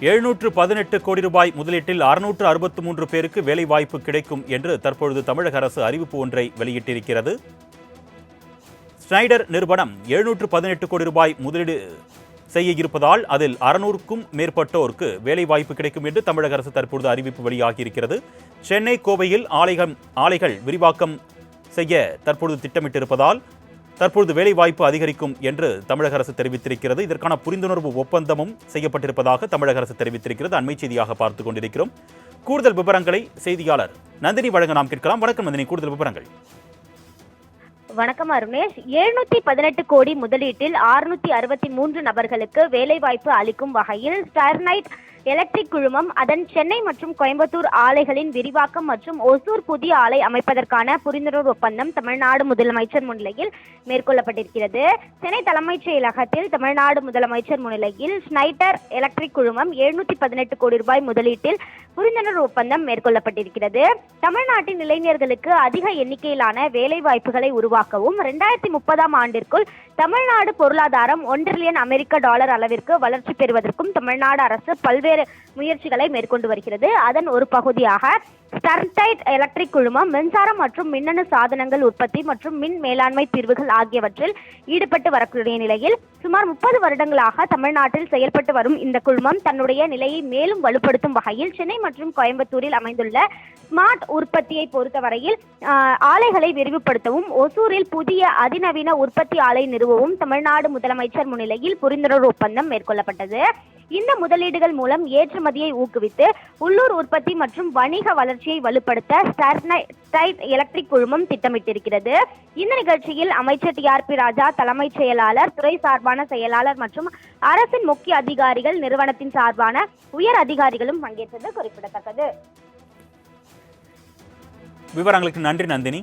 718 கோடி ரூபாய் முதலீட்டில் 663 பேருக்கு வேலைவாய்ப்பு கிடைக்கும் என்று தற்பொழுது தமிழக அரசு அறிவிப்பு ஒன்றை வெளியிட்டிருக்கிறது. ஸ்னைடர் நிறுவனம் 718 கோடி ரூபாய் முதலீடு செய்ய இருப்பதால் அதில் 600க்கும் மேற்பட்டோருக்கு வேலைவாய்ப்பு கிடைக்கும் என்று தமிழக அரசு தற்பொழுது அறிவிப்பு வெளியாகியிருக்கிறது. சென்னை, கோவையில் ஆலைகள் விரிவாக்கம் செய்ய தற்பொழுது திட்டமிட்டிருப்பதால் தற்பொழுது வேலைவாய்ப்பு அதிகரிக்கும் என்று தமிழக அரசு தெரிவித்திருக்கிறது. இதற்கான புரிந்துணர்வு ஒப்பந்தமும் செய்யப்பட்டிருப்பதாக தமிழக அரசு தெரிவித்திருக்கிறது. அண்மை செய்தியாக பார்த்துக் கொண்டிருக்கிறோம். கூடுதல் விவரங்களை செய்தியாளர் நந்தினி வழங்க நாம் கேட்கலாம். வணக்கம் நந்தினி, கூடுதல் விவரங்கள். வணக்கம் அருணேஷ். 718 கோடி முதலீட்டில் 663 நபர்களுக்கு வேலைவாய்ப்பு அளிக்கும் வகையில் ஸ்டெர்லைட் எலக்ட்ரிக் குழுமம் அதன் சென்னை மற்றும் கோயம்புத்தூர் ஆலைகளின் விரிவாக்கம் மற்றும் ஒசூர் புதிய ஆலை அமைப்பதற்கான புரிந்துணர்வு ஒப்பந்தம் தமிழ்நாடு முதலமைச்சர் முன்னிலையில் மேற்கொள்ளப்பட்டிருக்கிறது. சென்னை தலைமைச் செயலகத்தில் தமிழ்நாடு முதலமைச்சர் முன்னிலையில் ஸ்னைடர் எலக்ட்ரிக் குழுமம் 718 கோடி ரூபாய் முதலீட்டில் புரிந்துணர்வு ஒப்பந்தம் மேற்கொள்ளப்பட்டிருக்கிறது. தமிழ்நாட்டின் இளைஞர்களுக்கு அதிக எண்ணிக்கையிலான வேலை வாய்ப்புகளை உருவாக்கவும் 2030ஆம் ஆண்டிற்குள் தமிழ்நாடு பொருளாதாரம் $1 டிரில்லியன் அளவிற்கு வளர்ச்சி பெறுவதற்கும் தமிழ்நாடு அரசு பல்வேறு முயற்சிகளை மேற்கொண்டு வருகிறது. அதன் ஒரு பகுதியாக ஸ்டெர்லைட் எலக்ட்ரிக் குழுமம் மின்சாரம் மற்றும் மின்னணு சாதனங்கள் உற்பத்தி மற்றும் மின் மேலாண்மை தீர்வுகள் ஆகியவற்றில் ஈடுபட்டு வரக்கூடிய நிலையில் சுமார் 30 வருடங்களாக தமிழ்நாட்டில் செயல்பட்டு வரும் இந்த குழுமம் தன்னுடைய நிலையை மேலும் வலுப்படுத்தும் வகையில் சென்னை மற்றும் கோயம்புத்தூரில் அமைந்துள்ள ஸ்மார்ட் உற்பத்தியை பொறுத்தவரையில் ஆலைகளை விரிவுபடுத்தவும் ஒசூரில் புதிய அதிநவீன உற்பத்தி ஆலை நிறுவவும் தமிழ்நாடு முதலமைச்சர் முன்னிலையில் புரிந்துணர்வு ஒப்பந்தம் மேற்கொள்ளப்பட்டது. இந்த முதலீடுகள் மூலம் ஏற்றுமதியை ஊக்குவித்து உள்ளூர் உற்பத்தி மற்றும் வணிக வளர்ச்சியை வலுப்படுத்த ஸ்டெர்லைட் எலக்ட்ரிக் குழுமம் திட்டமிட்டிருக்கிறது. இந்த நிகழ்ச்சியில் அமைச்சர் TRP ராஜா, தலைமைச் செயலாளர், துறை சார்பான செயலாளர் மற்றும் அரசின் முக்கிய அதிகாரிகள், நிறுவனத்தின் சார்பான உயர் அதிகாரிகளும் பங்கேற்றது குறிப்பிடத்தக்கது. விவரங்களுக்கு நன்றி நந்தினி.